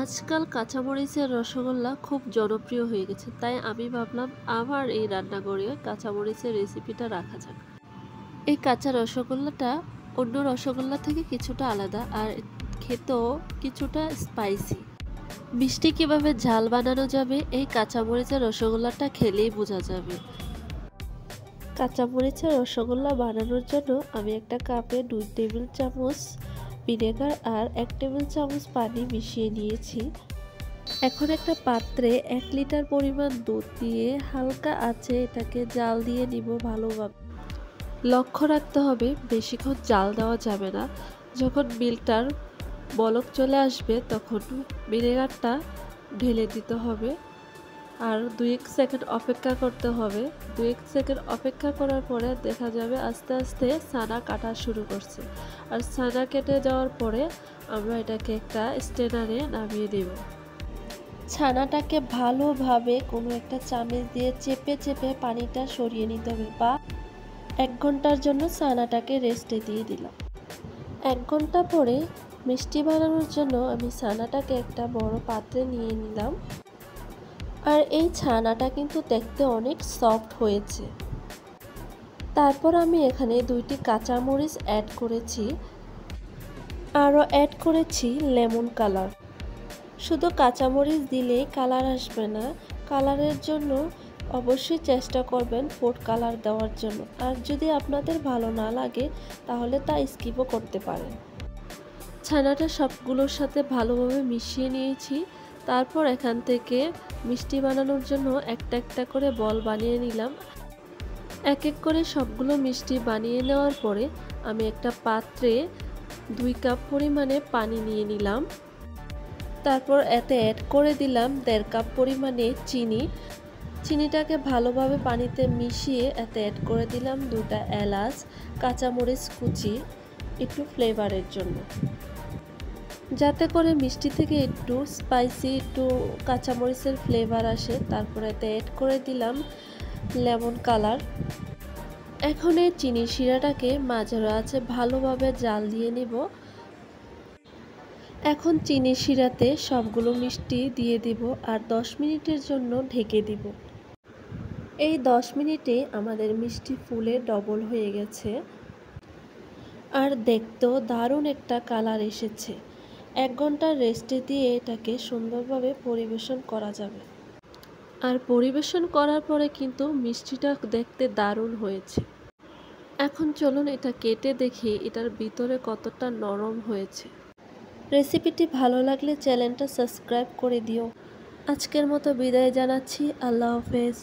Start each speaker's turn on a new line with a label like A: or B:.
A: আজকাল কাঁচামরিচের রসগোল্লা খুব জনপ্রিয় হয়ে গেছে, তাই আমি ভাবলাম আমার এই রান্নাঘরে কাঁচামরিচের রেসিপিটা রাখা যাক। এই কাঁচা রসগোল্লাটা অন্য রসগোল্লা থেকে কিছুটা আলাদা আর খেতেও কিছুটা স্পাইসি। মিষ্টি কিভাবে ঝাল বানানো যাবে এই কাঁচামরিচের রসগোল্লাটা খেলেই বোঝা যাবে। কাঁচামরিচের রসগোল্লা বানানোর জন্য আমি একটা কাপে 2 টেবিল চামচ ভিনেগার আর 1 টেবিল চামচ পানি মিশিয়ে নিয়েছি। এখন একটা পাত্রে 1 লিটার পরিমাণ দুধ দিয়ে হালকা আঁচে এটাকে জাল দিয়ে নিব ভালোভাবে। লক্ষ্য রাখতে হবে বেশিক্ষণ জাল দেওয়া যাবে না। যখন মিল্কটার বলক চলে আসবে তখন ভিনেগারটা ঢেলে দিতে হবে আর 2-1 সেকেন্ড অপেক্ষা করতে হবে। 2-1 সেকেন্ড অপেক্ষা করার পরে দেখা যাবে আস্তে আস্তে ছানা কাটা শুরু করছে। আর ছানা কেটে যাওয়ার পরে আমরা এটাকে একটা স্ট্রেনারে নামিয়ে দেব। ছানাটাকে ভালোভাবে কোনো একটা চামচ দিয়ে চেপে চেপে পানিটা সরিয়ে নিতে হবে বা 1 ঘন্টার জন্য ছানাটাকে রেস্টে দিয়ে দিলাম। 1 ঘন্টা পরে মিষ্টি বানানোর জন্য আমি ছানাটাকে একটা বড় পাত্রে নিয়ে নিলাম। আর এই ছানাটা কিন্তু দেখতে অনেক সফট হয়েছে। তারপর আমি এখানে 2টি কাঁচামরিচ অ্যাড করেছি, আরও অ্যাড করেছি লেমন কালার। শুধু কাঁচামরিচ দিলেই কালার আসবে না, কালারের জন্য অবশ্যই চেষ্টা করবেন ফুড কালার দেওয়ার জন্য। আর যদি আপনাদের ভালো না লাগে তাহলে তা স্কিপও করতে পারেন। ছানাটা সবগুলোর সাথে ভালোভাবে মিশিয়ে নিয়েছি। তারপর এখান থেকে মিষ্টি বানানোর জন্য একটা একটা করে বল বানিয়ে নিলাম। এক এক করে সবগুলো মিষ্টি বানিয়ে নেওয়ার পরে আমি একটা পাত্রে 2 কাপ পরিমাণে পানি নিয়ে নিলাম। তারপর এতে অ্যাড করে দিলাম 1.5 কাপ পরিমাণে চিনি। চিনিটাকে ভালোভাবে পানিতে মিশিয়ে এতে অ্যাড করে দিলাম 2টা এলাচ, কাঁচামরিচ কুচি একটু ফ্লেভারের জন্য, যাতে করে মিষ্টি থেকে একটু স্পাইসি একটু কাঁচামরিচের ফ্লেভার আসে। তারপরে এতে অ্যাড করে দিলাম লেমন কালার। এখন এই চিনি শিরাটাকে মাঝারি আঁচে ভালোভাবে জাল দিয়ে নিব। এখন চিনি শিরাতে সবগুলো মিষ্টি দিয়ে দিব আর 10 মিনিটের জন্য ঢেকে দিব। এই 10 মিনিটে আমাদের মিষ্টি ফুলে ডবল হয়ে গেছে আর দেখতেও দারুণ একটা কালার এসেছে। 1 ঘন্টা রেস্টে দিয়ে এটাকে সুন্দরভাবে পরিবেশন করা যাবে। আর পরিবেশন করার পরে কিন্তু মিষ্টিটা দেখতে দারুণ হয়েছে। এখন চলুন এটা কেটে দেখি এটার ভিতরে কতটা নরম হয়েছে। রেসিপিটি ভালো লাগলে চ্যানেলটা সাবস্ক্রাইব করে দিও। আজকের মতো বিদায় জানাচ্ছি। আল্লাহ হাফেজ।